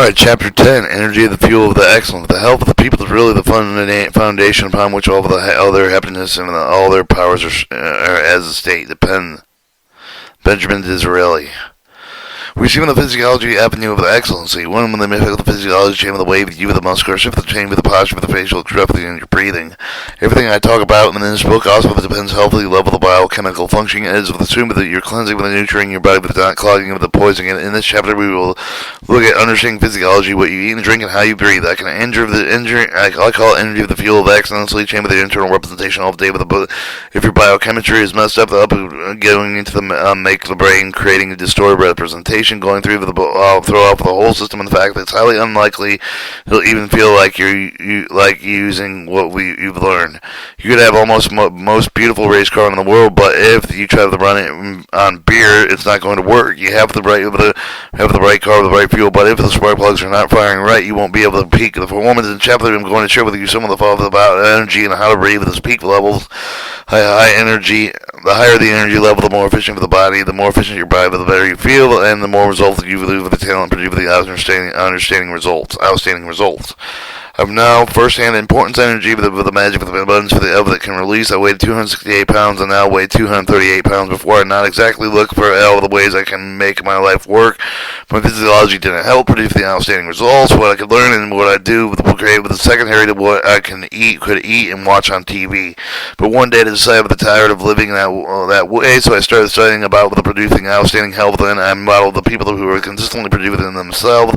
Alright, Chapter 10, Energy of the Fuel of the Excellence. The health of the people is really the foundation upon which all their happiness and all their powers are as a state depend. Benjamin Disraeli. We see in the physiology avenue of the excellency. One, when they make the physiology chain of the wave, you with the muscular, shift the chain with the posture, with the facial extremity, and your breathing. Everything I talk about in this book also depends healthily level of the biochemical functioning is with assuming that you're cleansing with the nutrient your body with the not clogging of the poisoning. In this chapter, we will look at understanding physiology, what you eat and drink, and how you breathe. I call it energy of the fuel of the excellency chain with the internal representation all day with the book. If your biochemistry is messed up, going into the make the brain, creating a distorted representation. Going through throw off the whole system, and the fact that it's highly unlikely you'll even feel like you're like using what you've learned. You could have almost most beautiful race car in the world, but if you try to run it on beer, it's not going to work. You have the right car with the right fuel, but if the spark plugs are not firing right, you won't be able to peak the performance. In chapter, I'm going to share with you some of the thoughts about energy and how to breathe at those peak levels. High energy. The higher the energy level, the more efficient for the body. The more efficient your body, the better you feel, and the more results you lose with the talent, produce with the outstanding results. I've now first-hand importance energy with the magic, with the abundance for the elf that can release. I weighed 268 pounds and now weigh 238 pounds before. I not exactly look for all the ways I can make my life work. My physiology didn't help produce the outstanding results. What I could learn and what I do will create with the secondary to what I could eat and watch on TV. But one day I decided I was tired of living that way, so I started studying about the producing outstanding health, and I modeled the people who were consistently producing themselves.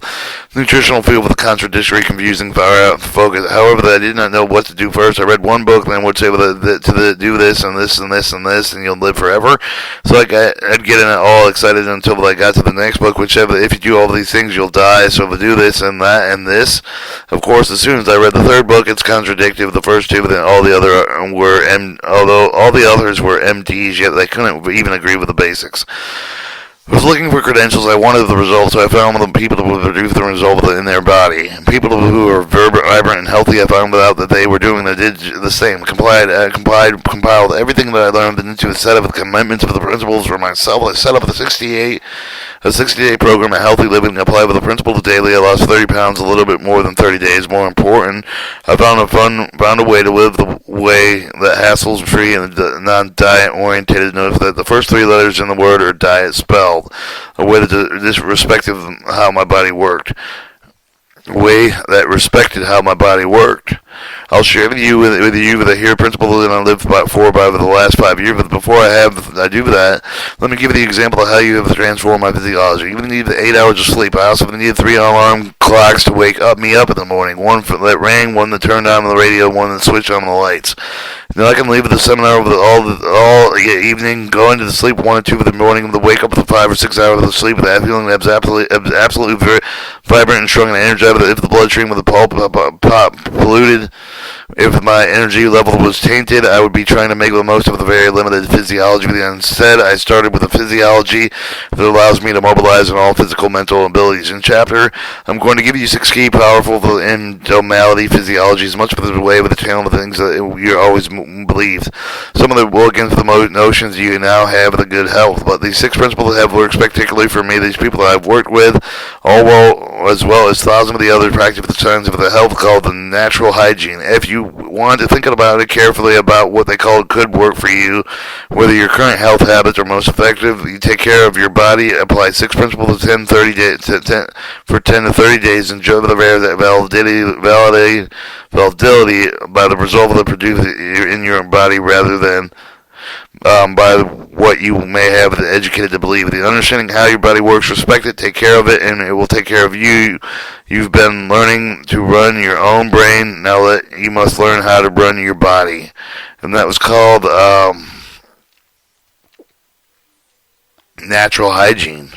Nutritional field with a contradictory, confusing, far out focus. However, I did not know what to do first. I read one book, and then would say, do this and this and this and this, and you'll live forever. So I'd get in it all excited until I got to the next book, which said, if you do all these things, you'll die. So if I do this and that and this, of course, as soon as I read the third book, it's contradictory of the first two, but then all the other although all the others were MDs, yet they couldn't even agree with the basics. I was looking for credentials. I wanted the results, so I found the people who would produce the result in their body. People who were vibrant and healthy, I found out that they were doing that did the same. Compiled everything that I learned into a set of commitments of the principles for myself. I set up a 60-day program of healthy living. Applied with the principles daily. I lost 30 pounds, a little bit more than 30 days. More important, I found a way to live the way that hassles free and non-diet oriented. Notice that the first three letters in the word are diet spelled. A way that respected how my body worked. A way that respected how my body worked. I'll share with you the here principle that I lived by for the last 5 years. But before I do that, let me give you the example of how you have transformed my physiology. You need 8 hours of sleep. I also need 3 alarm clocks to wake me up in the morning. One that rang, one that turned on the radio, one that switched on the lights. Now I can leave the seminar all evening, go into the sleep 1 or 2 in the morning, to wake up with 5 or 6 hours of sleep with that feeling that's absolutely very vibrant and strong and energized. If the bloodstream with the pulp polluted, if my energy level was tainted, I would be trying to make the most of the very limited physiology. Instead, I started with a physiology that allows me to mobilize on all physical, mental abilities. In chapter, I'm going to give you 6 key powerful indomality physiologies, much of the way with the channel of things that you always believed. Some of them will against the notions you now have of the good health, but these 6 principles have worked spectacularly for me. These people that I've worked with, as well as thousands of the other practice the science of the health called the natural hygiene. If you want to think about it carefully about what they call could work for you, whether your current health habits are most effective, you take care of your body, apply 6 principles for 10 to 30 days, enjoy the validity by the result of the produce in your body rather than by what you may have educated to believe. The understanding how your body works, respect it, take care of it, and it will take care of you. You've been learning to run your own brain. Now you must learn how to run your body. And that was called natural hygiene.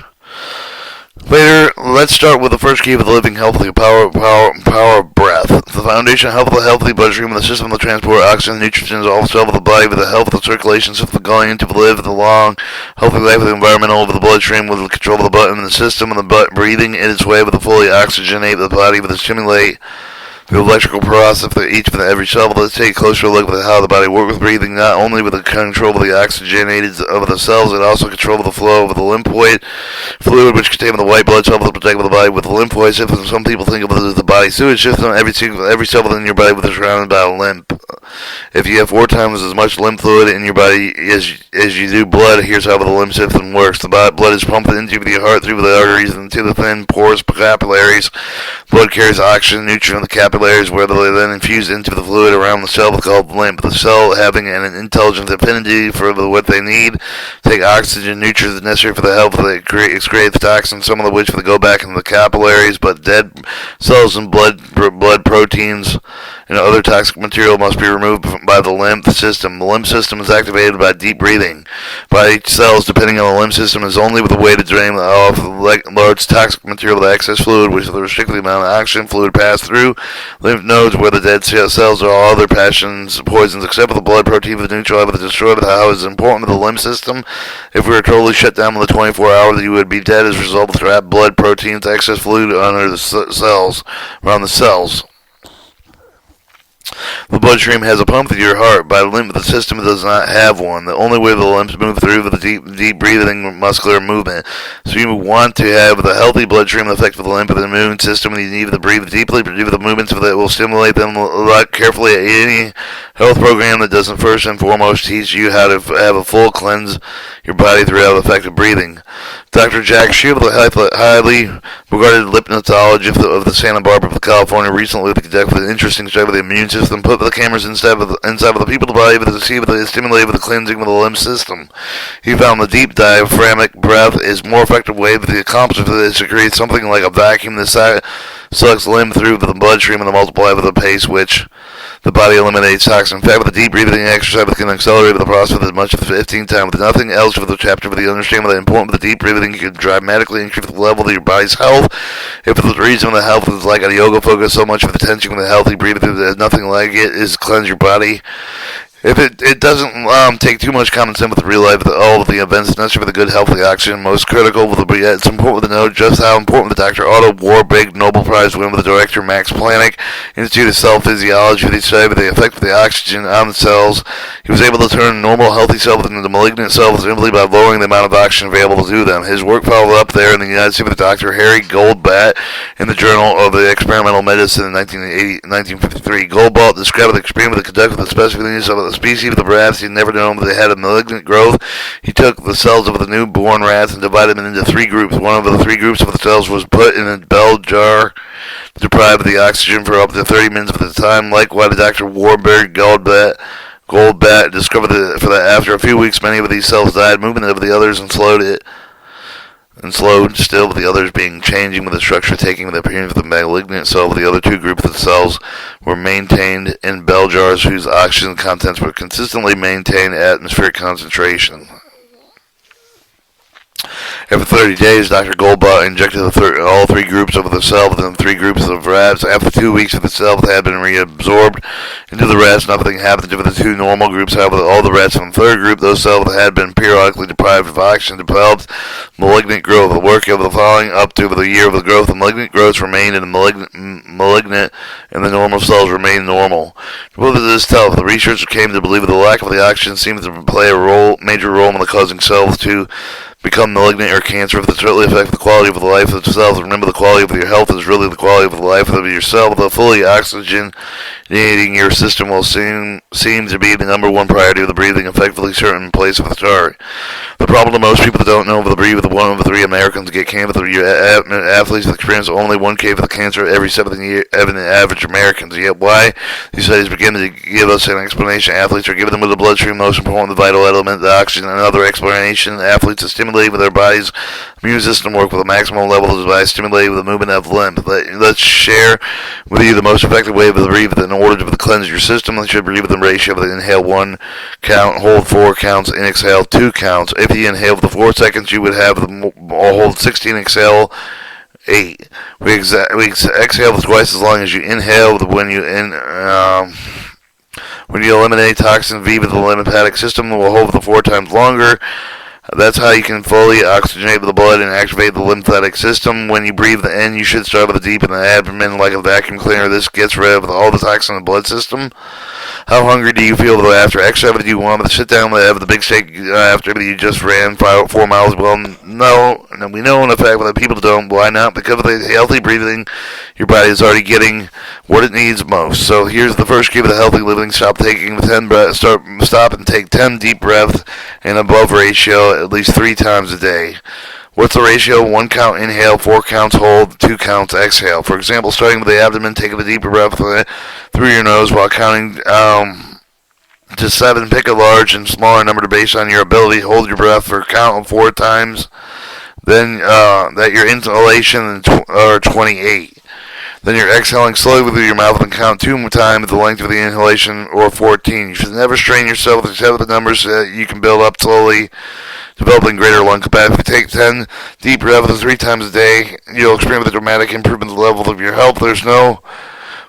Later, let's start with the first key of the living healthy power of breath. The foundation of healthy bloodstream and the system of transport oxygen and nutrients all self of the body with the health of the circulation system going to live the long healthy life with the environmental over the bloodstream with the control of the button and the system and the breathing in its way with the fully oxygenate the body with the stimulate The electrical process for each of every cell. Let's take a closer look at how the body works with breathing, not only with the control of the oxygenated of the cells, it also controls the flow of the lymphoid fluid, which contains the white blood cells that protect the body with the lymphoid system. Some people think of it as the body sewage system. Every cell within your body is surrounded by a lymph. If you have 4 times as much lymph fluid in your body as you do blood, here's how the lymph system works. The blood is pumped into the heart through the arteries and into the thin, porous capillaries. Blood carries oxygen, nutrient in the capillaries, where they then infuse into the fluid around the cell called lymph. The cell, having an intelligent affinity for what they need, take oxygen, nutrients necessary for the health. They excrete toxins, some of which go back into the capillaries, but dead cells and blood proteins and other toxic material must be removed by the lymph system. The lymph system is activated by deep breathing. Body cells, depending on the lymph system, is only with a way to drain off large toxic material with excess fluid, which is the restricted amount of oxygen fluid passed through lymph nodes where the dead cells are all other poisons, except for the blood protein of the neutral have destroyed. How is important to the lymph system? If we were totally shut down within 24 hours, you would be dead as a result of trapped blood proteins, excess fluid under the cells, around the cells. The bloodstream has a pump to your heart. By the lymph, the system does not have one. The only way the lymphs move through with the deep breathing, muscular movement. So you want to have the healthy bloodstream effect for the lymph of the immune system, and you need to breathe deeply, do the movements that will stimulate them carefully. Any health program that doesn't first and foremost teach you how to have a full cleanse your body throughout effective breathing. Dr. Jack Shield, the highly regarded hypnotologist of the Santa Barbara, California, recently conducted an interesting study of the immune system, put the cameras inside of the people's body to see if they stimulate the cleansing of the lymph system. He found the deep diaphragmatic breath is more effective way to accomplish this to create something like a vacuum that sucks lymph through the bloodstream and multiply with a pace which the body eliminates toxins. In fact, with the deep breathing exercise, it can accelerate the process as much as 15 times. With nothing else for the chapter, for the understanding of the importance of the deep breathing, you can dramatically increase the level of your body's health. If the reason the health is like a yoga focus, so much of the attention with the healthy breathing, there's nothing like it, is cleanse your body. If it doesn't take too much common sense with real life, all of the events necessary for the good health of the oxygen, most critical, it's important to know just how important the Dr. Otto Warburg Nobel Prize winner with the director Max Planck Institute of Cell Physiology, they studied the effect of the oxygen on the cells. He was able to turn normal healthy cells into malignant cells simply by lowering the amount of oxygen available to them. His work followed up there in the United States with Dr. Harry Goldblatt in the Journal of the Experimental Medicine in 1953. Goldblatt described the experiment that conducted the specific needs of the species of the rats. He never known that they had a malignant growth. He took the cells of the newborn rats and divided them into 3 groups. One of the 3 groups of the cells was put in a bell jar, deprived of the oxygen for up to 30 minutes at a time. Likewise, Dr. Warburg Goldblatt discovered that after a few weeks, many of these cells died. Movement of the others and slowed still, with the others being changing with the structure, taking the appearance of the malignant cell. The other 2 groups of cells were maintained in bell jars whose oxygen contents were consistently maintained at atmospheric concentration. After 30 days, Dr. Goldblatt injected all 3 groups of the cell within 3 groups of rats. After 2 weeks, the cells had been reabsorbed into the rats. Nothing happened to the 2 normal groups. However, all the rats in the 3rd group, those cells had been periodically deprived of oxygen, developed malignant growth. The work of the following up to the year of the growth, the malignant growths remained in the malignant, and the normal cells remained normal. What does this tell? The researchers came to believe that the lack of the oxygen seems to play a major role in the causing cells to become malignant or cancer. If it really affects the quality of the life of the cells, remember the quality of your health is really the quality of the life of your cell. The fully oxygenating your system will seem to be the number 1 priority of the breathing, effectively certain place of the chart. The problem that most people don't know of the breathe with 1 of 3 Americans get cancer. Your athletes experience only 1 case of cancer every 7 years, average Americans. Yet why these studies begin to give us an explanation. Athletes are given them with the bloodstream, most important, the vital element, the oxygen. Another explanation, athletes are stimulated with their body's immune system work with a maximum level by stimulating the movement of lymph. Let's share with you the most effective way to breathe. In order to cleanse your system, you should breathe with the ratio of the inhale 1 count, hold 4 counts, and exhale 2 counts. If you inhale for 4 seconds, you would have hold 16, exhale 8. We exhale for twice as long as you inhale. When you eliminate toxin V with the lymphatic system, will hold for 4 times longer. That's how you can fully oxygenate the blood and activate the lymphatic system. When you breathe in, you should start with a deep in the abdomen like a vacuum cleaner. This gets rid of all the toxins in the blood system. How hungry do you feel after exercise? Do you want to sit down and have the big steak after you just ran 4 miles? Well, no. And we know in the fact that people don't. Why not? Because of the healthy breathing, your body is already getting what it needs most. So here's the first key of the healthy living. Stop taking the 10 breaths. Stop and take 10 deep breaths and above ratio at least 3 times a day. What's the ratio? 1 count inhale, 4 counts hold, 2 counts exhale. For example, starting with the abdomen, take a deeper breath through your nose while counting to 7. Pick a large and smaller number based on your ability. Hold your breath for a count of 4 times. Then that your inhalation are 28. Then you're exhaling slowly with your mouth and count 2 more times the length of the inhalation, or 14. You should never strain yourself except with the numbers that you can build up slowly, developing greater lung capacity. If you take 10 deep breaths 3 times a day, you'll experience a dramatic improvement in the level of your health. There's no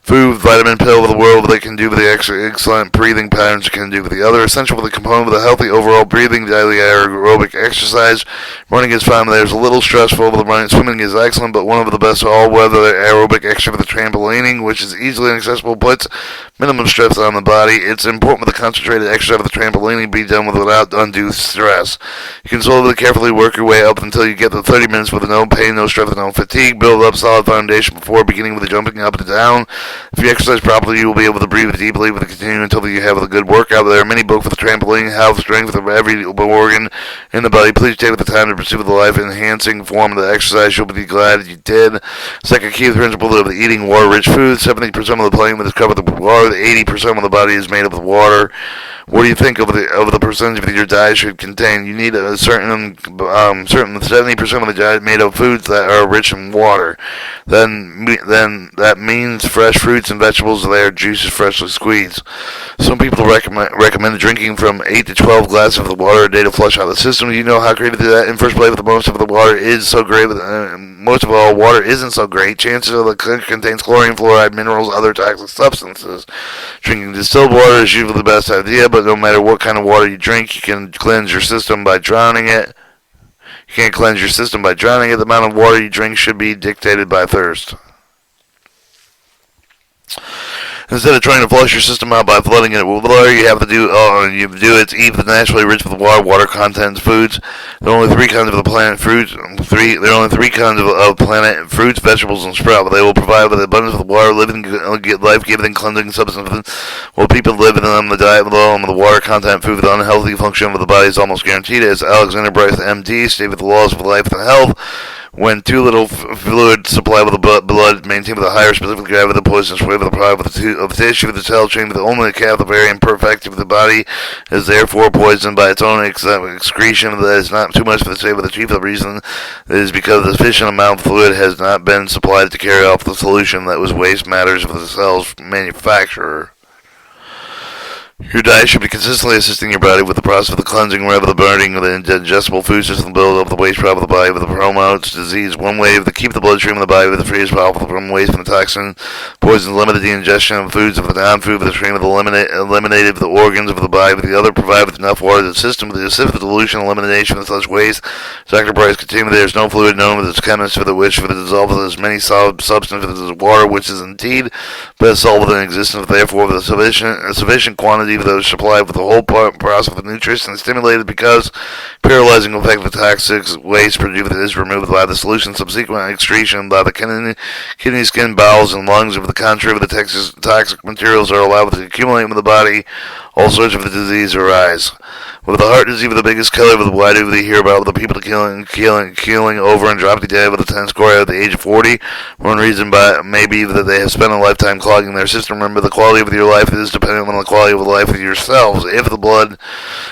food, vitamin pill of the world that can do with the excellent breathing patterns it can do with the other. Essential for the component of the healthy overall breathing, daily aerobic exercise. Running is fine, but there's a little stressful. The running, swimming is excellent, but one of the best all-weather aerobic exercise for the trampolining, which is easily accessible, puts minimum stress on the body. It's important that the concentrated exercise of the trampolining be done without undue stress. You can slowly, carefully work your way up until you get to 30 minutes with no pain, no stress, no fatigue. Build up solid foundation before beginning with the jumping up and down. If you exercise properly, you will be able to breathe deeply with continue until you have a good workout. There are many books for the trampoline, health, strength of every organ in the body. Please take the time to pursue the life-enhancing form of the exercise. You'll be glad you did. Second key principle of eating water-rich foods. 70% of the planet is covered with water. 80% of the body is made up of water. What do you think of the percentage of your diet should contain? You need a certain 70% of the diet made of foods that are rich in water. Then that means fresh fruits and vegetables. Their juices freshly squeezed. Some people recommend drinking from 8 to 12 glasses of the water a day to flush out the system. You know how great it is. In first place, most of the water is so great. Most of all, water isn't so great. Chances are that it contains chlorine, fluoride, minerals, other toxic substances. Drinking distilled water is usually the best idea, but no matter what kind of water you drink, you can cleanse your system by drowning it. You can't cleanse your system by drowning it. The amount of water you drink should be dictated by thirst. Instead of trying to flush your system out by flooding it with water, you have to do it's eat the naturally rich with water content foods. There are only 3 kinds of the planet fruits. There are only 3 kinds of planet fruits, vegetables, and sprouts. But they will provide with abundance of water, life-giving, cleansing substances. While people live in them, the diet below them, the water content food with unhealthy function of the body is almost guaranteed. As Alexander Bryce, M.D., stated with the laws of life and health. When too little fluid supply with the blood maintained with a higher specific gravity of the poisonous wave of the product of the tissue of the cell chain with only the cap, the very imperfect of the body is therefore poisoned by its own excretion. That is not too much for the sake of the chief reason is because the sufficient amount of fluid has not been supplied to carry off the solution that was waste matters of the cell's manufacturer. Your diet should be consistently assisting your body with the process of the cleansing, rather the burning of the ingestible food system, build up the waste product of the body with the promotes disease. One way to keep the bloodstream of the body with the free as possible from waste from the toxin, poisons, limit the ingestion of foods of the non-food with the stream of the eliminated the organs of the body, with the other provide with enough water to the system with the specific dilution elimination of such waste. Dr. Bryce continued, there is no fluid known with its chemists for the dissolve of as many solid substances as water, which is indeed best solved in existence, therefore with a sufficient quantity of those supplied with the whole process of nutrition and stimulated because paralyzing effect of the toxic waste produced is removed by the solution, subsequent excretion by the kidney, skin, bowels, and lungs. Of the contrary of the toxic materials are allowed to accumulate in the body, all sorts of the disease arise. With the heart disease, the biggest killer, why do we hear about the people keeling over and dropping dead with a 10 score at the age of 40? One reason may be that they have spent a lifetime clogging their system. Remember, the quality of your life is dependent on the quality of the life of yourselves. If the blood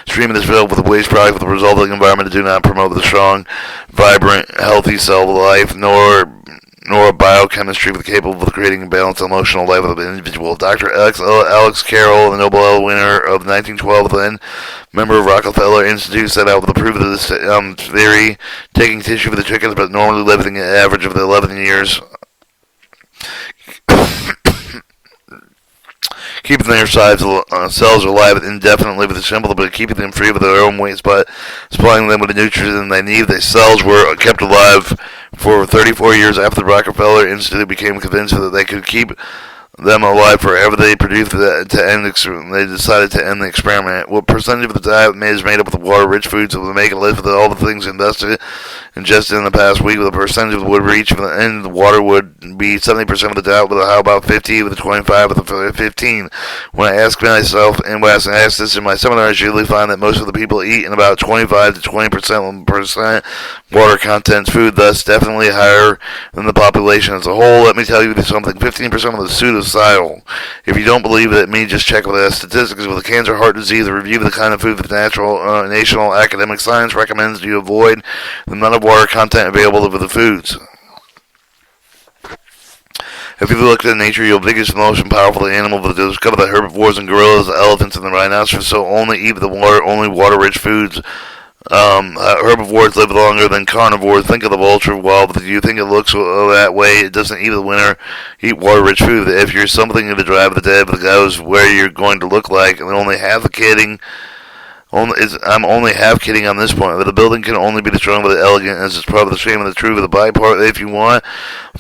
stream is filled with waste product with the resulting environment do not promote the strong, vibrant, healthy cell life, nor a biochemistry capable of creating a balanced emotional life of the individual. Dr. Alex Carroll, the Nobel winner of 1912, then member of Rockefeller Institute, set out with the proof of this theory, taking tissue for the chickens, but normally living an average of 11 years. keeping their cells alive indefinitely with the simple but keeping them free of their own waste by supplying them with the nutrients they need. The cells were kept alive for 34 years after the Rockefeller Institute became convinced that they could keep them alive forever. They produced that they decided to end the experiment. What percentage of the diet is made up of water-rich foods that would make it live with all the things ingested in the past week? With a percentage would reach from the end of the water would be 70% of the diet. With how about 50? With the 25? With the 15? When I ask myself, and when I ask this in my seminars, I usually find that most of the people eat in about 25 to 20% water content food, thus definitely higher than the population as a whole. Let me tell you something: 15% of the suicidal. If you don't believe it, me just check with the statistics with the cancer, heart disease, a review of the kind of food that the national academic science recommends you avoid, the amount of water content available with the foods. If you look at nature, your biggest, most powerful animal will discover the herbivores and gorillas, the elephants, and the rhinoceros. So only eat only water-rich foods. Herbivores live longer than carnivores. Think of the vulture. Well, if you think it looks that way, it doesn't eat the winter. Eat water-rich food. If you're something in the drive of the dead, but goes where you're going to look like, and only half the kidding. I'm only half kidding on this point. The building can only be destroyed with the elegant, as it's probably the shame of the truth of the by part. If you want,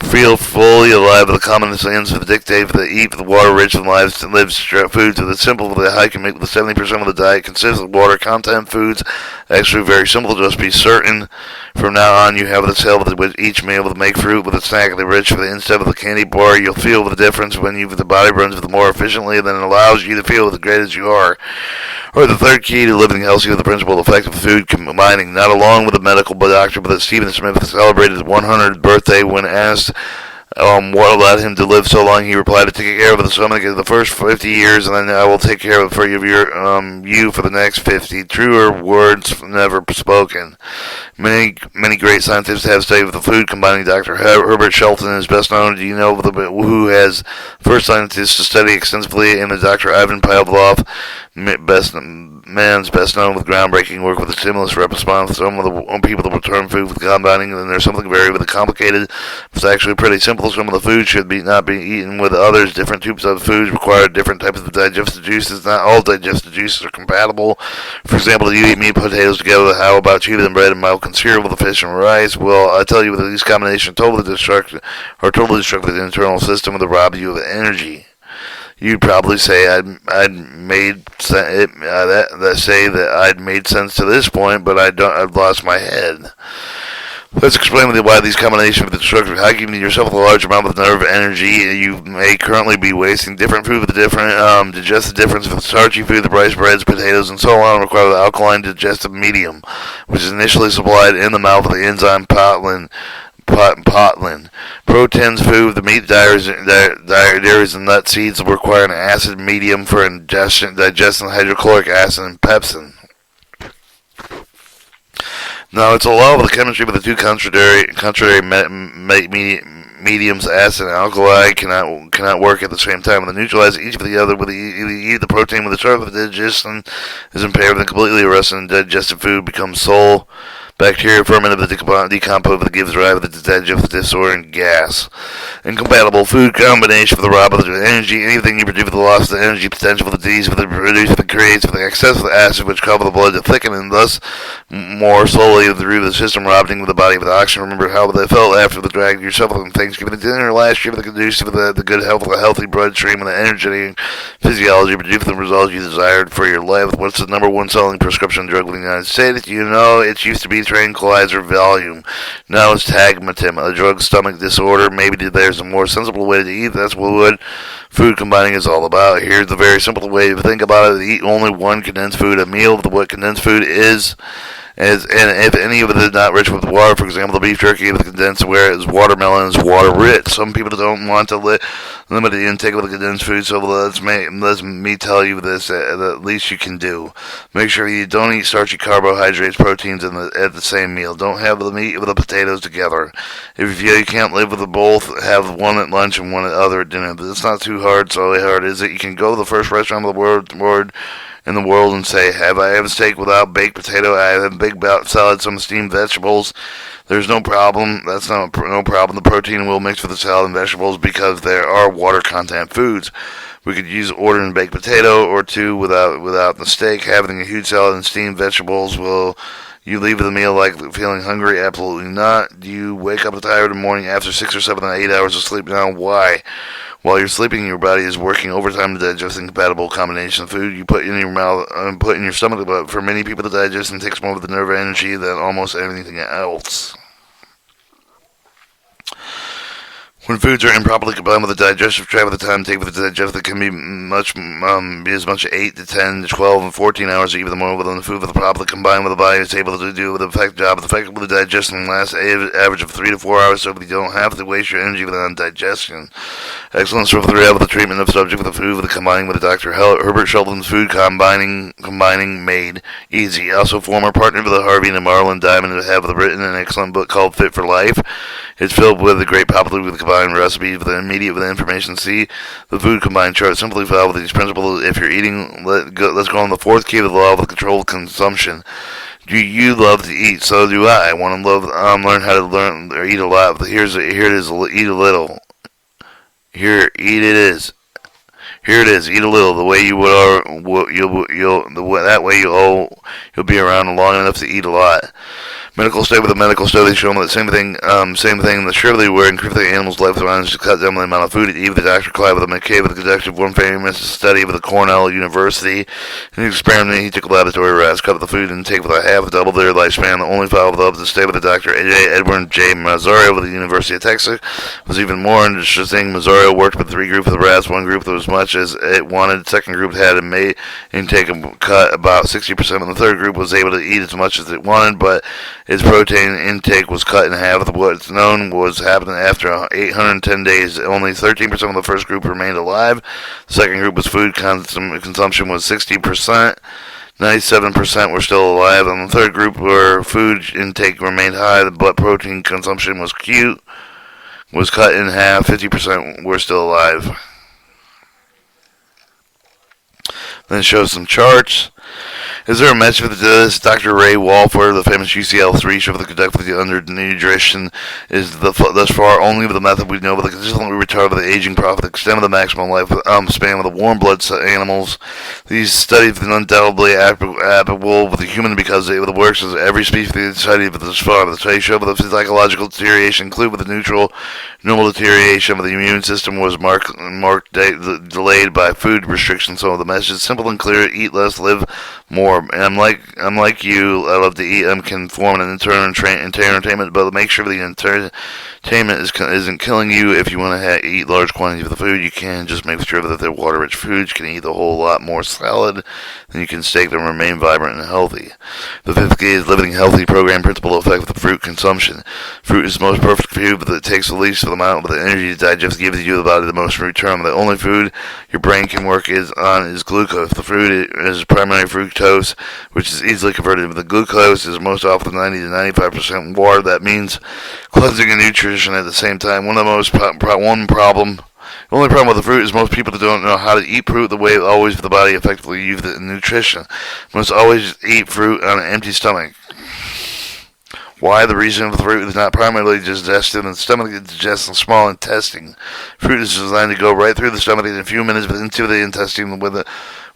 feel fully alive with the common sense of the dictate for the eat the water-rich and lives foods. With the simple, the high can make with the 70% of the diet consists of water content foods. Actually, very simple. Just be certain from now on you have the sale with each meal with make fruit with a snack of the rich for the instead of the candy bar. You'll feel the difference when the body runs more efficiently than it allows you to feel the great as you are. Or the third key to living healthy with the principle of effective food combining, not along with a medical doctor, but that Stephen Smith celebrated his 100th birthday when asked what allowed him to live so long. He replied, to take care of the stomach the first 50 years, and then I will take care of you for the next 50. Truer words never spoken. Many great scientists have studied with the food combining. Dr. Herbert Shelton is best known. Do you know who has first scientist to study extensively? And Dr. Ivan Pavlov, man's best known with groundbreaking work with the stimulus response. Some of the people that return food with combining, and there's something very complicated. It's actually pretty simple. Some of the food should not be eaten with others. Different types of foods require different types of digestive juices. Not all digestive juices are compatible. For example, you eat meat and potatoes together. How about cheese and bread and milk and cereal with the fish and rice? Well, I tell you that these combinations totally destruct the internal system and to rob you of energy. You'd probably say I'd made sense to this point, but I've lost my head. Let's explain why these combinations of the destructive. How giving yourself a large amount of nerve energy you may currently be wasting. Different food with different digestive difference for the starchy food, the rice, breads, potatoes, and so on require the alkaline digestive medium, which is initially supplied in the mouth of the enzyme potlin. Proteins food, the meat, dairies, and nut seeds require an acid medium for digesting hydrochloric acid and pepsin. Now, it's a law of the chemistry, but the two contrary mediums, acid and alkali, cannot work at the same time. When they neutralize each of the other, with eat the protein with the start of the digestion is impaired, then completely arrested, and digested food becomes sole bacteria ferment of the decompose that gives rise to the digestive disorder and gas. Incompatible food combination for the rob of the energy. Anything you produce with the loss of the energy potential for the disease for the produce that creates for the excess of the acid which causes the blood to thicken and thus more slowly through the system, robbing the body of the oxygen. Remember how they felt after the drag yourself on Thanksgiving dinner last year for the conducive the good health of a healthy bloodstream and the energy physiology produce the results you desired for your life. What's the number one selling prescription drug in the United States? You know, it used to be tranquilizer Valium. Now it's Tagmatim, a drug stomach disorder. Maybe there's a more sensible way to eat. That's what food combining is all about. Here's the very simple way to think about it. Eat only one condensed food a meal. What condensed food is and if any of it is not rich with water, for example, the beef jerky with condensed where is watermelon is water rich. Some people don't want to limit the intake of the condensed food, so let me tell you this at least you can do. Make sure you don't eat starchy carbohydrates, proteins at the same meal. Don't have the meat with the potatoes together. If you feel you can't live with both, have one at lunch and one at other at dinner. But it's not too hard, so hard is it? You can go to the first restaurant of the world and say, have I have a steak without baked potato? I have a big salad, some steamed vegetables. There's no problem. That's no problem. The protein will mix with the salad and vegetables because there are water content foods. We could use order and baked potato or two without the steak. Having a huge salad and steamed vegetables will you leave the meal like feeling hungry? Absolutely not. Do you wake up tired in the morning after 6 or 7 or 8 hours of sleep? Now, why? While you're sleeping, your body is working overtime to digest incompatible combination of food you put in your mouth and put in your stomach. But for many people, to digest and takes more of the nerve energy than almost anything else. When foods are improperly combined with the digestive tract, the time taken for the digestion can be as much as 8 to 10 to 12 and 14 hours, or even more within the food with the properly combined with the body is able to do with the job effectively. Digestion lasts average of 3 to 4 hours, so you don't have to waste your energy without digestion. Excellence for the with the treatment of subject with the food with the combining with the Dr. Herbert Sheldon's food combining made easy. Also, former partner of the Harvey and Marlon Diamond have written an excellent book called Fit for Life. It's filled with a great popularity with combined recipes with the information. See the food combined chart. Simply follow these principles. If you're eating, let's go on the fourth key of the law of the controlled consumption. Do you love to eat? So do I. I want to learn how to learn or eat a lot. But here it is. Eat a little. Here it is. Here it is. Eat a little. The way you that way you'll be around long enough to eat a lot. Medical study with a medical study showing that same thing that surely were increased the animal's life around to cut down the amount of food to eat. The Dr. Clive with a McKay with the conducted one famous study with the Cornell University. In the experiment, he took laboratory rats, cut the food intake with a half, double their lifespan. The only followed up to stay with the Dr. Edward J. Mazzario with the University of Texas was even more interesting. Mazzario worked with 3 groups of rats. One group that was as much as it wanted. The second group had a intake cut about 60%, and the third group was able to eat as much as it wanted, but its protein intake was cut in half. What's known was happening after 810 days. Only 13% of the first group remained alive. The second group was food consumption was 60%. 97% were still alive. And the third group where food intake remained high, but protein consumption was cut in half. 50% were still alive. Then it shows some charts. Is there a message for this? Dr. Ray Walford, the famous UCL3 show for the conduct of the undernutrition, is thus far only with the method we know, but the consistently retard of the aging profit, extend of the maximum life span with the warm blood animals. These studies have been undoubtedly applicable with the human because it works as every species study of this far. The study showed that the psychological deterioration, including with the normal deterioration of the immune system, was delayed by food restrictions. So the message is simple and clear: eat less, live more. And I'm like you. I love to eat. I can form an entertainment, but make sure the entertainment isn't killing you. If you want to eat large quantities of the food, you can just make sure that they're water-rich foods. You can eat a whole lot more salad than you can steak them, remain vibrant and healthy. The fifth key is living healthy program principle effect with fruit consumption. Fruit is the most perfect food, but it takes the least amount of the energy to digest, gives you the body the most return. The only food your brain can work is glucose. The fruit is primary fructose, which is easily converted. The glucose is most often 90 to 95% water. That means cleansing and nutrition at the same time. The only problem with the fruit is most people don't know how to eat fruit the way always the body effectively uses it in nutrition. Must always eat fruit on an empty stomach. Why? The reason for the fruit is not primarily digested in the stomach, it digests in the small intestine. Fruit is designed to go right through the stomach in a few minutes into the intestine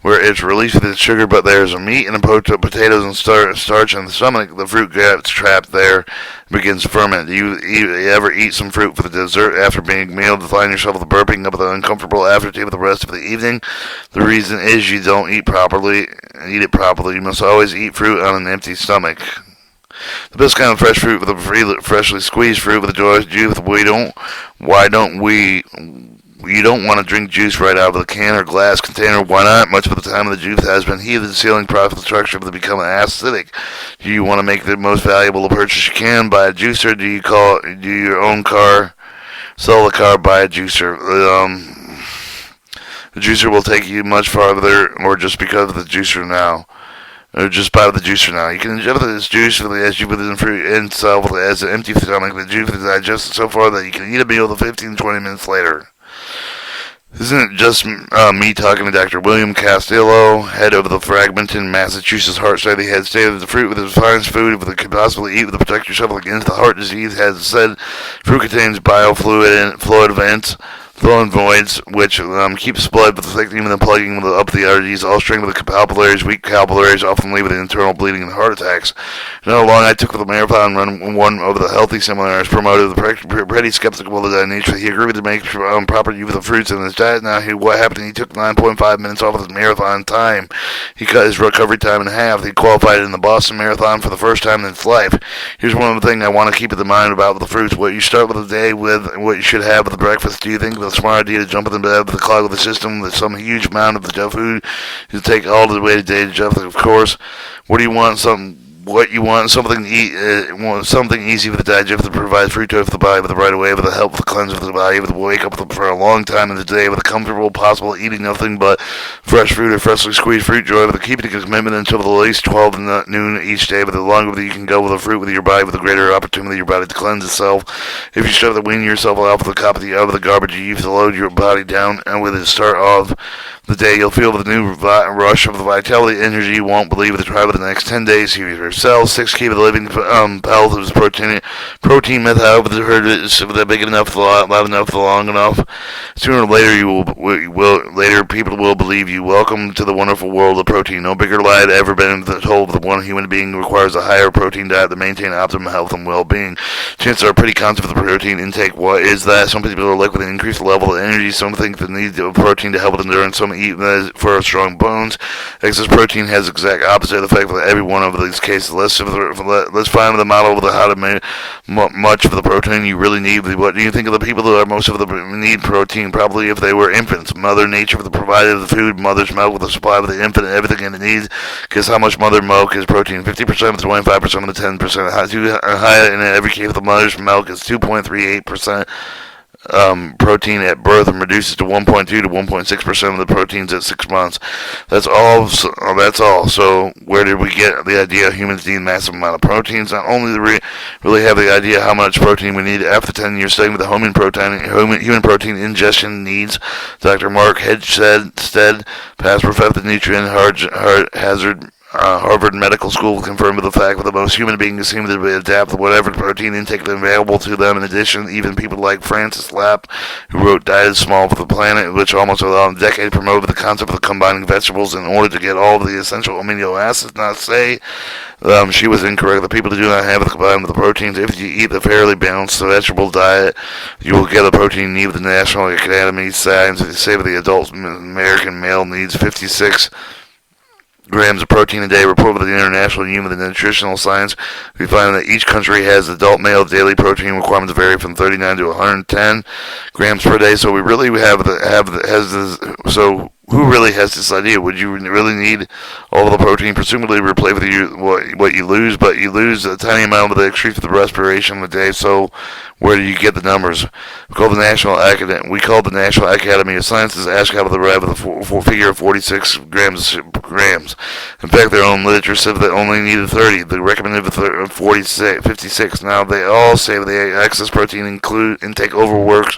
where it's released with its sugar, but there's a meat and potatoes and starch in the stomach. The fruit gets trapped there and begins to ferment. Do you ever eat some fruit for the dessert after being meal to find yourself with burping up with an uncomfortable aftertaste for the rest of the evening? The reason is you don't eat it properly. You must always eat fruit on an empty stomach. The best kind of fresh fruit with a freshly squeezed fruit with a joyous juice. You don't want to drink juice right out of the can or glass container. Why not? Much of the time the juice has been heated, sealing process structure to become acidic. Do you want to make the most valuable purchase you can? Buy a juicer. Do your own car? Sell the car. Buy a juicer. The juicer will take you much farther, or just because of the juicer now. Or just buy the juicer now. You can ingest this juice as you put it in fruit itself as an empty stomach. The juice is digested so far that you can eat a meal 15 to 20 minutes later. Isn't it just me talking to Dr. William Castillo, head of the Fragmenton, Massachusetts Heart Study, had stated the fruit with the finest food that could possibly eat to protect yourself against the heart disease, has said fruit contains biofluid flavonoids, which keeps blood with thickening and plugging up the arteries, all strengthen the capillaries. Weak capillaries often lead to internal bleeding and heart attacks. You know how long I took for the marathon run one over the healthy seminars promoted, pretty skeptical of the nature. He agreed to make proper use of the fruits in his diet. Now, what happened? He took 9.5 minutes off of his marathon time. He cut his recovery time in half. He qualified in the Boston Marathon for the first time in his life. Here's one of the things I want to keep in mind about the fruits. What you start with the day with, what you should have with the breakfast. Do you think a smart idea to jump in the bed with the clog of the system with some huge amount of the junk food to take all the way to day to jump? Of course. What do you want? Something easy for the digest that provides fructose for the body with the right away, with the help of the cleanse of the body, with the wake up for a long time in the day, with a comfortable possible eating nothing but fresh fruit or freshly squeezed fruit joy, with a keeping a commitment until at least 12 noon each day, but the longer you can go with the fruit with your body, with the greater opportunity your body to cleanse itself. If you start to wean yourself off the top of the garbage, you use to load your body down, and with it start off the day, you'll feel the new rush of the vitality, energy you won't believe it. Try with the next 10 days. Here yourself. 6 keep the living health of protein myth. However, the herd is big enough, loud enough, long enough. Sooner or later, later people will believe you. Welcome to the wonderful world of protein. No bigger lie had ever been told that one human being requires a higher protein diet to maintain optimum health and well-being. Chances are pretty constant for the protein intake. What is that? Some people are likely to increase the level of energy. Some think the need of protein to help with endurance. Some eat for strong bones. Excess protein has the exact opposite effect for every one of these cases. Let's find the model of how to make much of the protein you really need. What do you think of the people that are most of the need protein? Probably if they were infants. Mother Nature with the provider of the food. Mother's milk with the supply of the infant and everything it needs. Guess how much mother milk is protein? 50% of the 25% of the 10%. Too high in every case of the mother's milk is 2.38%. Protein at birth and reduces to 1.2 to 1.6% of the proteins at 6 months. That's all. So where did we get the idea humans need a massive amount of proteins? Not only do we really have the idea how much protein we need after 10 years studying with the human protein ingestion needs. Dr. Mark Hedstead, past professor of nutrient hazard. Harvard Medical School confirmed with the fact that the most human beings seem to adapt to whatever protein intake is available to them. In addition, even people like Francis Lapp, who wrote Diet is Small for the Planet, which almost a decade promoted the concept of combining vegetables in order to get all of the essential amino acids, not say she was incorrect. The people who do not have it combined with the proteins, if you eat a fairly balanced vegetable diet, you will get the protein need with the National Academy Science. They say that the adult American male needs 56 grams of protein a day. Report by the International Union of Nutritional Science. We find that each country has adult male daily protein requirements vary from 39 to 110 grams per day. So we really so who really has this idea? Would you really need all of the protein? Presumably replace with what you lose, but you lose a tiny amount of the excrete for the respiration of the day. So where do you get the numbers? We call the National Academy of Sciences ask how to arrive at the figure of 46 grams. In fact, their own literature said they only needed 30. They recommended 56. Now they all say the excess protein intake overworks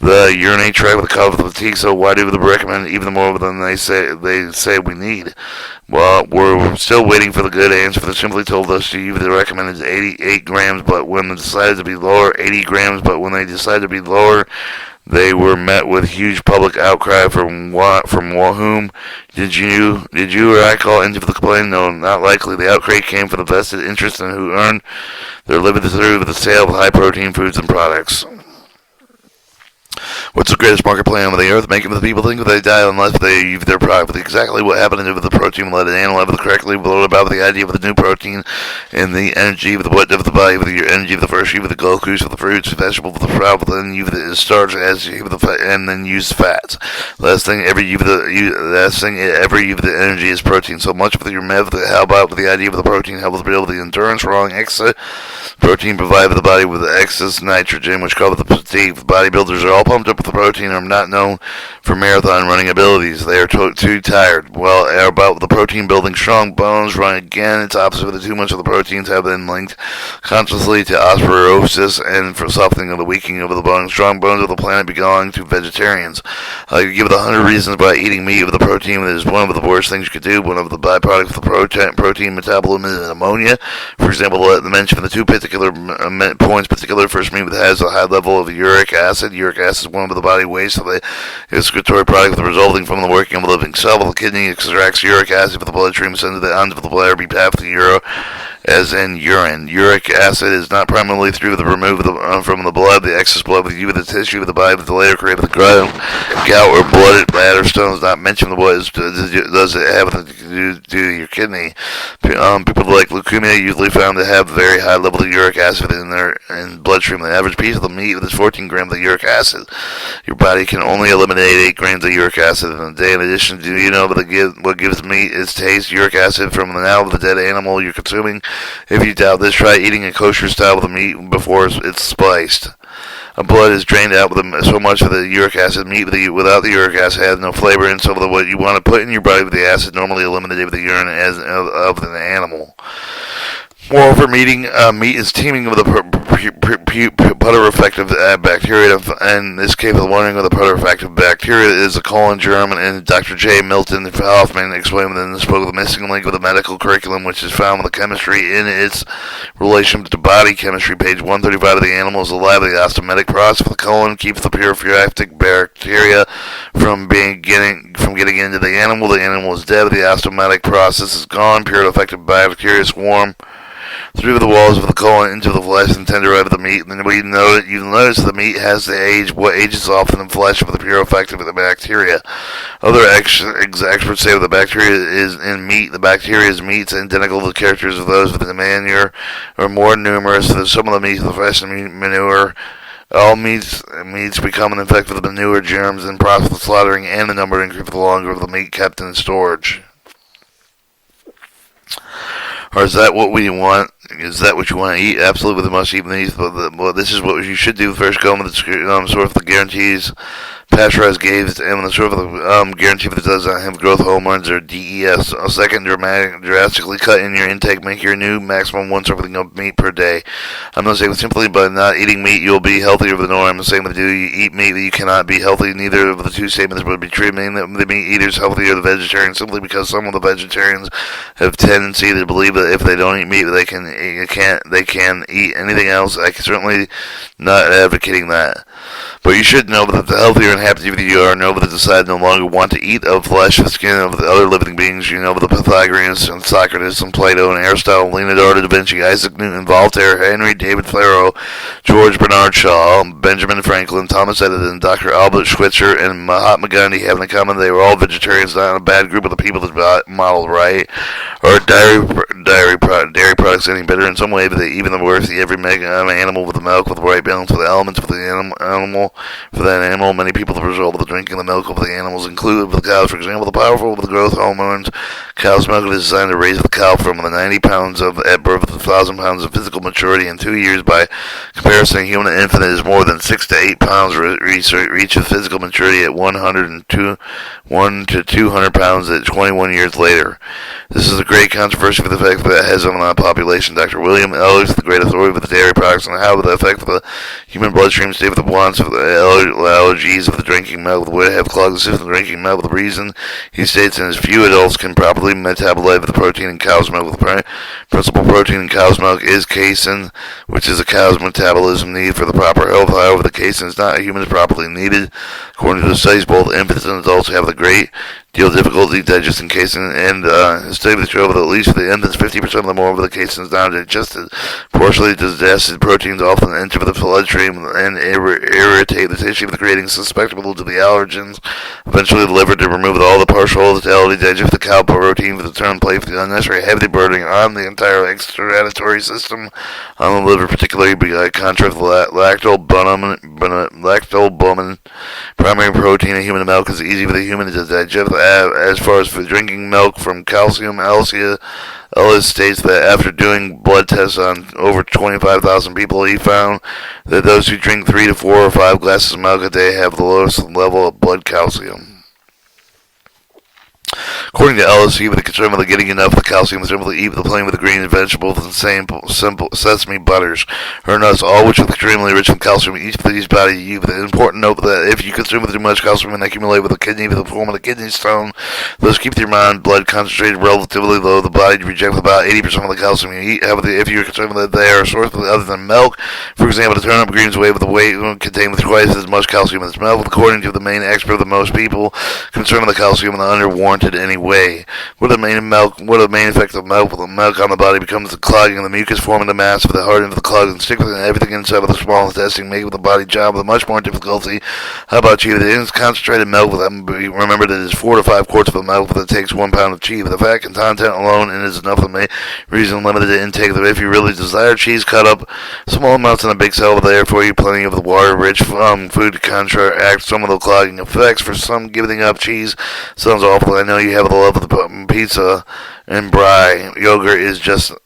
the urinary tract with the cough of fatigue. So why do they recommend even more than they say we need? Well, we're still waiting for the good answer. They simply told us to use the recommended 88 grams, but when they decided to be lower, 80 grams. But when they decided to be lower, they were met with huge public outcry from whom? Did you or I call into the complaint? No, not likely. The outcry came from the vested interest in who earned their living through the sale of high protein foods and products. What's the greatest market plan on the earth? Making the people think that they die unless they use their product. But exactly what happened to the protein let it analyze correctly about the idea of the new protein and the energy of the body, with your energy of the first, you with the glucose of the fruits, vegetables, of the proud, then you the starch as you the fat, and then use fats. Last thing ever you the energy is protein. So much of your method. How about the idea of the protein helps build the endurance? Wrong. Excess protein provided the body with the excess nitrogen, which causes the fatigue. Bodybuilders are all pumped up with the protein, are not known for marathon running abilities. They are too tired. Well, about of the protein building strong bones. Wrong again. It's opposite of the too much of the proteins have been linked consciously to osteoporosis and for softening of the weakening of the bones. Strong bones of the planet belong to vegetarians. You give it 100 reasons why eating meat with the protein is one of the worst things you could do. One of the byproducts of the protein metabolism is ammonia. For example, let me mention the two particular points. First, meat has a high level of uric acid. Uric acid is one of the body waste of the excretory product resulting from the working of a living cell. The kidney extracts uric acid from the bloodstream, sends it onto the bladder, be path to the urine, as in urine. Uric acid is not primarily through the remove from the blood. The excess blood with you with the tissue of the body with the later create with the gout or blood bladder stones. Not mention what does it have to do to your kidney. People like leukemia usually found to have very high level of uric acid in their bloodstream. The average piece of the meat is 14 grams of uric acid. Your body can only eliminate 8 grams of uric acid in a day. In addition, do you know what gives meat its taste? Uric acid from the now of the dead animal you're consuming. If you doubt this, try eating a kosher style of the meat before it's spiced. Blood is drained out with so much of the uric acid. Meat without the uric acid has no flavor, and so what you want to put in your body with the acid normally eliminated with the urine of the animal. Moreover, meat is teeming with the putrefacive bacteria, and this case, the wondering of the putrefacive bacteria is a colon germ, and Dr. J. Milton Hoffman explained within this book the missing link with the medical curriculum, which is found with the chemistry in its relation to body chemistry. Page 135 of the animal is alive. The ostomatic process of the colon keeps the putrefacive bacteria from getting into the animal. The animal is dead. The ostomatic process is gone. Putrefacive bacteria swarm through the walls of the colon into the flesh and tenderize the meat. And then you notice the meat has the age. What ages often in flesh of the putrefacive of the bacteria. Other experts say the bacteria is in meat. The bacteria's meats identical to the characters of those with the manure are more numerous than some of the meats of the fresh manure. All meats become infected with the manure germs in process of slaughtering, and the number increases the longer of the meat kept in storage. Or is that what we want? Is that what you want to eat? Absolutely, the must eat these. But this is what you should do first. Go with the sort of the guarantees. Pasteurized games and the sort of the guarantee that it does not have growth hormones or DES. Second, drastically cut in your intake. Make your new maximum one serving of meat per day. I'm not saying simply by not eating meat you'll be healthier than normal. I'm saying that do you eat meat that you cannot be healthy. Neither of the two statements would be true. Meaning that the meat eaters healthier than the vegetarians simply because some of the vegetarians have tendency to believe that if they don't eat meat they can eat anything else. I can certainly not advocating that. But you should know that the healthier and happier you are, know that decide no longer want to eat of flesh and skin of the other living beings. You know the Pythagoreans and Socrates and Plato and Aristotle, Leonardo da Vinci, Isaac Newton, Voltaire, Henry David Thoreau, George Bernard Shaw, Benjamin Franklin, Thomas Edison, Dr. Albert Schweitzer, and Mahatma Gandhi have in common they were all vegetarians, not a bad group of the people that modeled right. Or dairy products any better in some way, but even the worse. Every animal with the milk with the right balance of the elements for the animal. For that animal, many people the result of the drinking the milk of the animals included with the cows. For example, the powerful with the growth hormones. Cow's milk is designed to raise the cow from the 90 pounds at birth to 1,000 pounds of physical maturity in 2 years. By comparison, a human infant is more than 6 to 8 pounds reaches physical maturity at 1 to 200 pounds at 21 years later. This is a great controversy for the effect that it has on the population. Dr. William Ellis, the great authority for the dairy products and how the effect of the human bloodstream state with the wants of the allergies of the drinking milk would have clogged the system of drinking milk. The reason he states in his few adults can properly metabolize the protein in cow's milk. The principal protein in cow's milk is casein, which is a cow's metabolism need for the proper health. However, the casein is not a human's properly needed. According to the studies, both infants and adults have the great deal of difficulty digesting casein, and a study that showed that at least for the infants, 50% or more of the casein is not digested. Partially digested proteins often enter the bloodstream and irritate the tissue, creating susceptible to the allergens. Eventually, the liver to remove all the partial totality digest the cow protein for the turn place the unnecessary heavy burden on the entire excretory system on the liver, particularly by contrast lactobulmin, primary protein in human milk is easy for the human to digest. As far as for drinking milk from calcium, Ellis states that after doing blood tests on over 25,000 people, he found that those who drink 3 to 4 or 5 glasses of milk a day have the lowest level of blood calcium. According to LSE, with the concern of getting enough of the calcium, simply eat the plain with the green vegetables and simple sesame butters or nuts, all which are extremely rich in calcium. Each of these body you. With an important note that if you consume too much calcium and accumulate with the kidney, with the form of the kidney stone, those keep your mind blood concentrated relatively low. The body rejects about 80% of the calcium you eat. However, if you're concerned that they are a source other than milk, for example, the turnip greens weigh with the weight contain with twice as much calcium as milk, according to the main expert of the most people concerned with the calcium and underwarranted anyway. What are the main effects of milk? Well, the milk on the body becomes the clogging of the mucus, forming the mass of the heart into the clog and stick with everything inside of the small intestine, making the body job with much more difficulty. How about cheese? It is concentrated milk. Remember that it is 4 to 5 quarts of the milk, but it takes 1 pound of cheese. The fat content alone is enough to make reason limited intake. That if you really desire cheese, cut up small amounts in a big cell, therefore you plenty of the water-rich food to counteract some of the clogging effects. For some, giving up cheese sounds awful. I know you have the love of the pizza and brie. Yogurt is just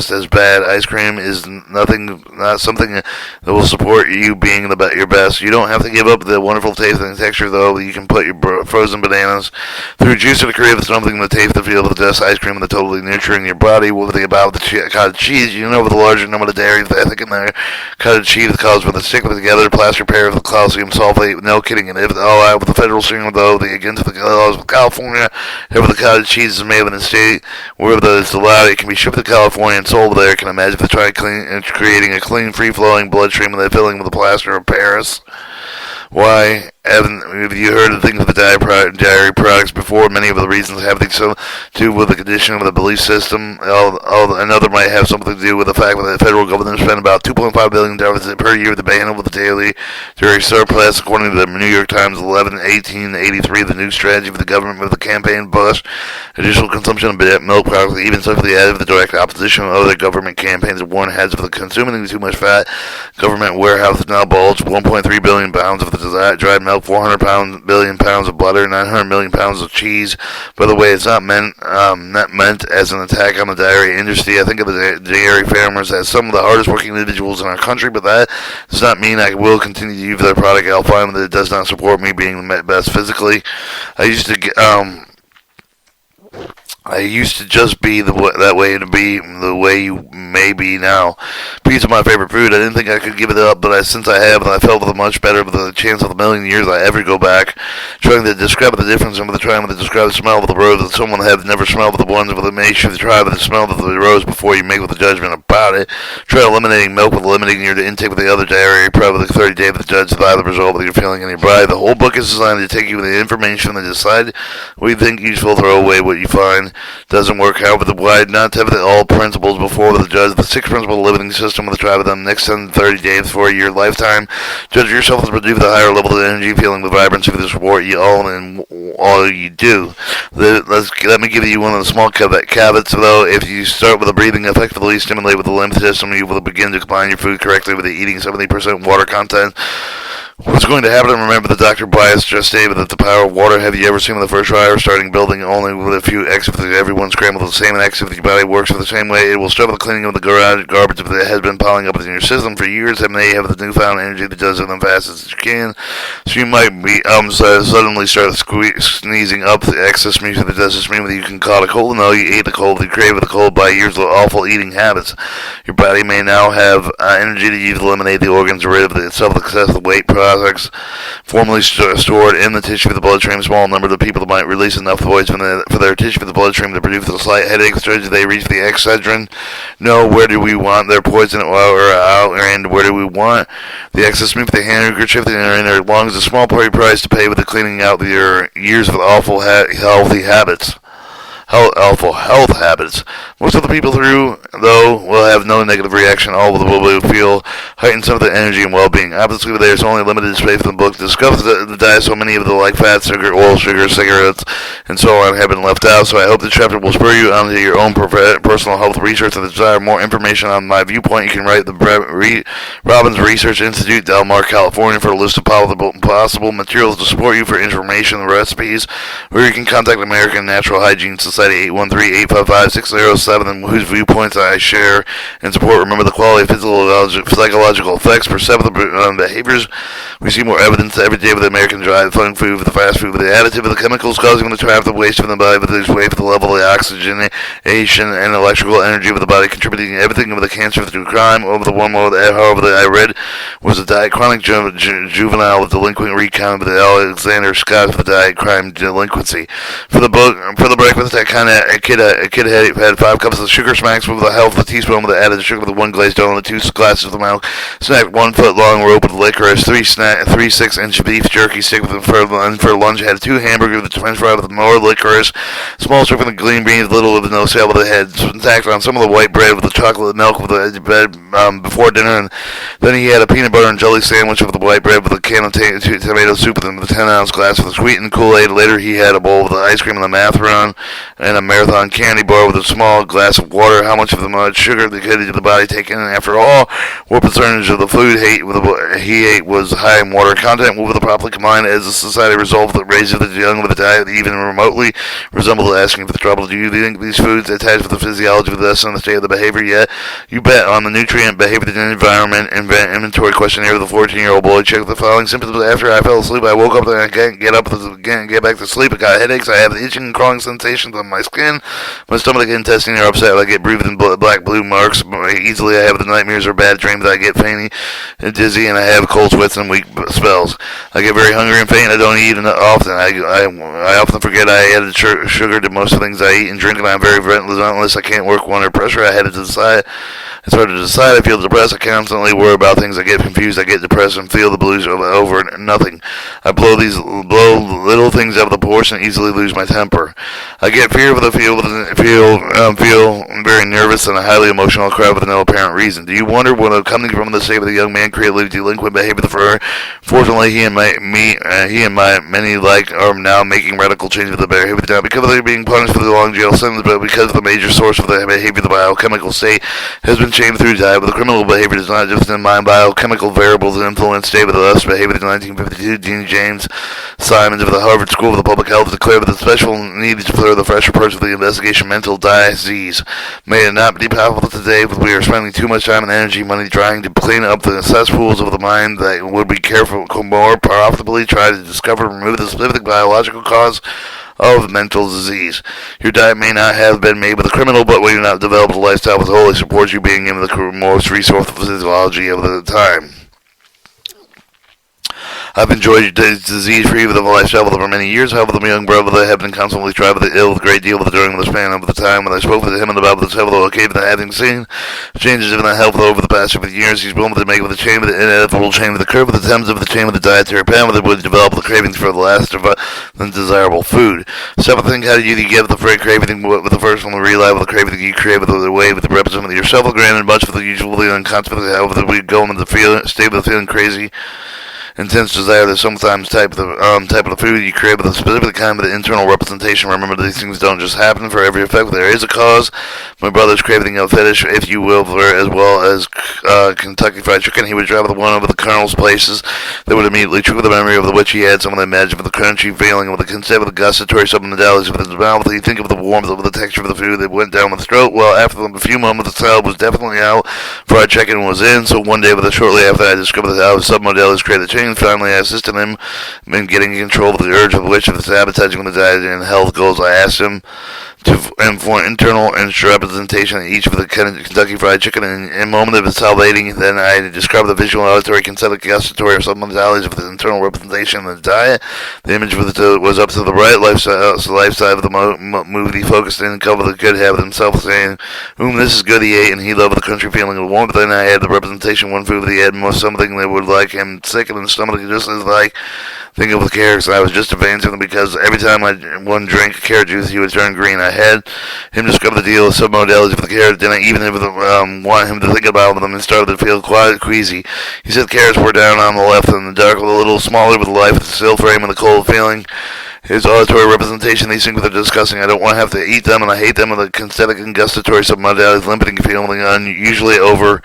as bad. Ice cream is not something that will support you being your best. You don't have to give up the wonderful taste and texture, though. You can put your frozen bananas through juicer to create something that tastes the feel of the best ice cream and the totally nurturing your body. What they about the cottage cheese? You know, with the larger number of dairy, I think in there, cottage cheese causes when they stick together, plaster pair of the calcium sulfate. No kidding. And if with the federal signal, though, against the laws of California, if the cottage cheese is made in the state where it's allowed, it can be shipped to California and sold there. Can imagine if they try creating a clean, free-flowing bloodstream and they're filling with the plaster of Paris. Why haven't you heard of things with the dairy products before? Many of the reasons have things to do with the condition of the belief system. Another might have something to do with the fact that the federal government spent about $2.5 billion per year to ban over the daily dairy surplus. According to the New York Times, 11/18/83, the new strategy for the government with the campaign push additional consumption of milk products, even socially added with the direct opposition of other government campaigns warn heads of the consuming too much fat. Government warehouses now bulge 1.3 billion pounds of the dried milk, 400 billion pounds of butter, 900 million pounds of cheese. By the way, it's not meant as an attack on the dairy industry. I think of the dairy farmers as some of the hardest working individuals in our country, but that does not mean I will continue to use their product. I'll find that it does not support me being the best physically. I used to just be that way to be the way you may be now. Pizza my favorite food. I didn't think I could give it up, but since I have, and I felt much better with the chance of a million years I ever go back. Trying to describe the difference and trying to describe the smell of the rose that someone had never smelled with the ones with the make sure to try with the smell of the rose before you make with a judgment about it. Try eliminating milk with eliminating your intake with the other dairy. Probably the 30 days with the judge by the result of your feeling in your body. The whole book is designed to take you with the information and decide what you think useful, throw away what you find doesn't work. However, the wide not to have all principles before the judge. The 6 principle living system with the tribe of them next 30 days for your lifetime. Judge yourself as produce the higher level of energy, feeling the vibrancy of the support you all you do. Let me give you one of the small caveats though. If you start with the breathing effectively, stimulate with the lymph system, you will begin to combine your food correctly with the eating 70% water content. What's going to happen? Remember, the Dr. Bias just stated that the power of water. Have you ever seen when the first fire starting building only with a few exits? Everyone scrambled the same exit. If your body works the same way, it will start with the cleaning of the garbage that has been piling up in your system for years. And may have the newfound energy that does it as fast as you can. So you might be suddenly start sneezing up the excess music that does this mean that you can call it cold. No, you ate the cold. You crave the cold by years of awful eating habits. Your body may now have energy to use to eliminate the organs, rid of itself, the excess of weight products formerly stored in the tissue of the bloodstream. Small number of people that might release enough voids for their tissue of the bloodstream to produce a slight headache. As they reach the excedrin. No, where do we want their poison out, and where do we want the excess move the handkerchief in their lungs? A small price to pay with the cleaning out your years of awful healthy habits. Awful health habits. Most of the people though, will have no negative reaction. All will feel heightened sense of energy and well-being. Obviously, there's only limited space in the book to discuss the diet. So many of the like fat, sugar, oil, sugar, cigarettes, and so on have been left out. So I hope this chapter will spur you onto your own personal health research. If you desire more information on my viewpoint, you can write the Robbins Research Institute, Del Mar, California, for a list of possible materials to support you for information and recipes, or you can contact the American Natural Hygiene Society Society, 813-855-6007, and whose viewpoints I share and support. Remember, the quality of psychological effects, perceptive behaviors. We see more evidence every day with the American diet, fun food, with the fast food, with the additive of the chemicals causing the trap, the waste of the body, with the way for the level of the oxygenation and electrical energy of the body, contributing everything of the cancer through crime. Over the one more, however, that I read was a diet chronic juvenile delinquent recount of the Alexander Scott for the diet crime delinquency. For the breakfast, that kind of a kid had 5 cups of sugar smacks with a half of a teaspoon with the added sugar with the 1 glazed donut, 2 glasses of milk, snacked 1 foot long rope with licorice, 3 6-inch beef jerky stick with for lunch, had 2 hamburgers with French fries with more licorice, small strip of green beans, little with no salad. They had tacked on some of the white bread with the chocolate milk with the bread before dinner, and then he had a peanut butter and jelly sandwich with the white bread with a can of tomato soup with a 10-ounce glass with a sweetened Kool-Aid. Later, he had a bowl with the ice cream and the macaron and a marathon candy bar with a small glass of water. How much of the sugar the kid did the body take in? And after all, what percentage of the food he ate was high in water content? Will the properly combined as a society resolve that raises the young with a diet that even remotely resembles asking for the trouble? Do you think these foods attach with the physiology of the lesson and the state of the behavior yet? You bet. On the nutrient behavior and environment inventory questionnaire with a 14-year-old boy, checked the following symptoms. After I fell asleep, I woke up and I can't get up again, get back to sleep. I got headaches. I have itching and crawling sensations on my skin. My stomach and intestine are upset. I get breathing black blue marks easily. I have the nightmares or bad dreams. I get fainty and dizzy, and I have cold sweats and weak spells. I get very hungry and faint. I don't eat often. I often forget I added sugar to most of the things I eat and drink, and I'm very relentless. I can't work under pressure. I had to decide. It's hard to decide. I feel depressed. I constantly worry about things. I get confused. I get depressed and feel the blues over nothing. I blow little things out of proportion and easily lose my temper. I get fear of the field and feel very nervous and a highly emotional cry with no apparent reason. Do you wonder what coming from the state of the young man created delinquent behavior for? Fortunately, he and many like are now making radical changes with the behavior now because they're being punished for the long jail sentence, but because of the major source of the behavior, the biochemical state has been changed through diet. But the criminal behavior does not just in mind biochemical variables that influence state with us behavior. In 1952, Dean James Simons of the Harvard School of the Public Health declared that the special needs for the fresh approach of the investigation mental disease. May it not be possible today, but we are spending too much time and energy, money trying to clean up the cesspools of the mind that would be careful more profitably try to discover and remove the specific biological cause of mental disease. Your diet may not have been made with a criminal, but when you not developed a lifestyle that wholly supports you being in the most resourceful physiology of the time. I've enjoyed disease-free with a lifestyle for many years. However, the young brother that had been constantly tried with the ill with a great deal of during the span of the time when I spoke with him about the several occasions that having seen changes in the health over the past 50 years, he's willing to make with the chain of the inevitable chain of the curve with the attempts of the chain of the dietary pattern that would develop the cravings for the last of undesirable food. Seventh thing, how do you get the craving with the first one, the real life with the craving that you crave with the way with the representative of yourself, granted much of the usually unconsciously, however, we go into the state of feeling crazy intense desire that sometimes type of the food you crave with a specific kind of the internal representation. Remember, these things don't just happen for every effect. There is a cause. My brother's craving a fetish, if you will, for as well as Kentucky Fried Chicken. He would travel to one of the Colonel's places that would immediately trigger the memory of which he had some of the magic of the crunchy feeling with the concept of the gustatory submodalities of his mouth. You think of the warmth of the texture of the food that went down the throat. Well, after a few moments, the salad was definitely out. Fried chicken was in. So one day, shortly after I discovered how submodalities created the change, finally I assisted him in getting control of the urge of which of the sabotaging the diet and health goals. I asked him for internal representation in each of the Kentucky Fried Chicken. In a moment of salivating, then I described the visual, auditory, kinesthetic, gustatory, or submodalities of the internal representation of the diet. The image was up to the right, left side of the movie, focused in and covered the good habit himself, saying, this is good, he ate, and he loved the country feeling of warmth. Then I had the representation, one food that he had most something that would like him sick in the stomach, just as like, think of the carrots. I was just advancing them because every time one drank carrot juice, he would turn green. I had him discover the deal of submodalities for the carrot. Then I even want him to think about them and started to feel quite queasy. He said carrots were down on the left and the dark, a little smaller with the life, the still frame, and the cold feeling. His auditory representation, these things that are disgusting. I don't want to have to eat them, and I hate them, and the kinesthetic and gustatory submodalities, limiting feeling, unusually over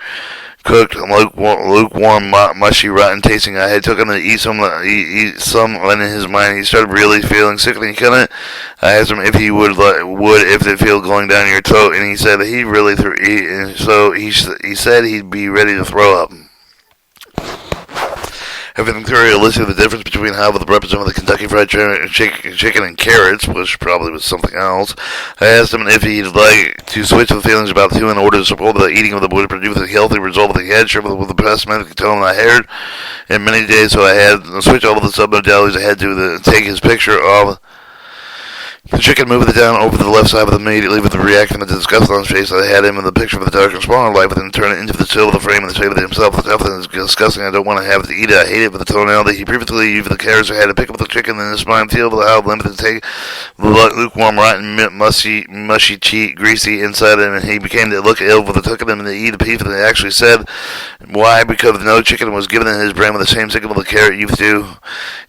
cooked, lukewarm, mushy, rotten tasting. I had took him to eat some, and in his mind he started really feeling sick, and he couldn't. I asked him if he would if it feel going down your throat, and he said that he said he'd be ready to throw up. Having clearly elicited the difference between how the representative of the Kentucky Fried Chicken and carrots, which probably was something else, I asked him if he'd like to switch the feelings about the two in order to support the eating of the would produce a healthy result with the head, sure with the best medical tone I heard in many days, so I had to switch all of the submodalities. I had to take his picture of the chicken, moving it down over to the left side of it immediately with the reaction of the disgust on his face. I had him in the picture of the dark and smaller life, and then turn it into the still of the frame and the shape of himself. The toughness is disgusting. I don't want to have to eat it. I hate it with the tonality. He previously used the carrots. I had to pick up the chicken in his mind, feel how limited to take the lukewarm, rotten, mushy, cheat, greasy inside him, and he began to look ill with the took him to eat a piece. And they actually said why, because no chicken was given in his brain with the same signal the carrot used to.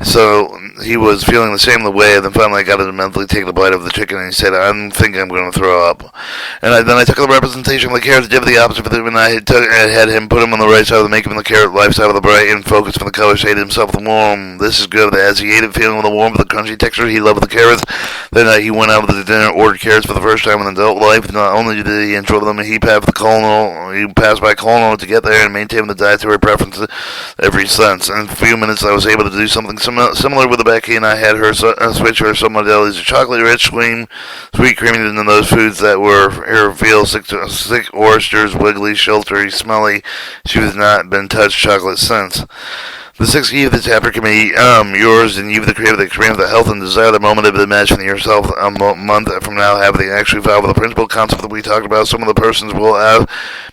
So he was feeling the same way, and then finally I got him to mentally take a bite of the chicken, and he said, "I think I'm going to throw up." And then I took the representation of the carrots, did the opposite of it, and I had him put him on the right side of the make him the carrot, left side of the bright, and focus from the color shade himself the warm. This is good. As he ate it, feeling the warmth, the crunchy texture, he loved the carrots. Then he went out with the dinner, ordered carrots for the first time in adult life. Not only did he enjoy them, he passed by colonel to get there and maintain the dietary preferences every sense. In a few minutes, I was able to do something similar with Becky, and I had her switch her some modalities of chocolate-rich, sweet creamy than those foods that were her feel sick oysters, wiggly, sheltery, smelly. She has not been touched chocolate since. The sixth key of the chapter can be yours, and you've the creative experience, the health and desire, the moment of imagining yourself a month from now, have the actually follow the principle concept that we talked about. Some of the persons will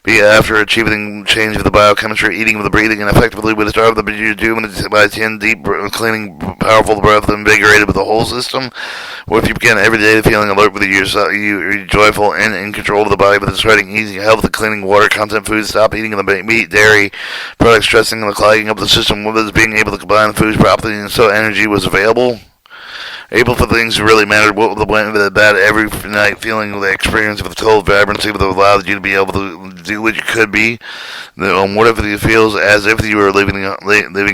be after achieving change of the biochemistry, eating with the breathing, and effectively with the start of the you do by 10 deep cleaning, powerful breath, invigorated with the whole system. What if you begin every day feeling alert with yourself, you're joyful and in control of the body, but it's writing easy, health, the cleaning water, content food, stop eating the meat, dairy, products, stressing, and the clogging up the system. Was being able to combine the foods properly, and so energy was available, able for things to really matter. What the went with bad every night, feeling the experience of the total vibrancy that allowed you to be able to do what you could be. What if it feels as if you were living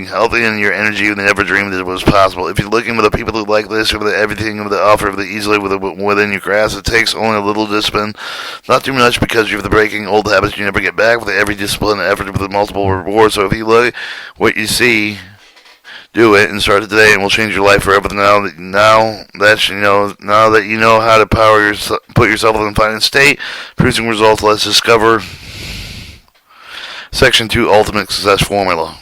healthy, and your energy you never dreamed it was possible. If you're looking for the people who like this, or everything of the offer of the easily within your grasp, it takes only a little discipline, not too much, because you're the breaking old habits you never get back with every discipline and effort with multiple rewards. So if you look what you see, do it and start it today, and will change your life forever. Now that you know how to put yourself in a fine state, producing results. Let's discover Section 2: Ultimate Success Formula.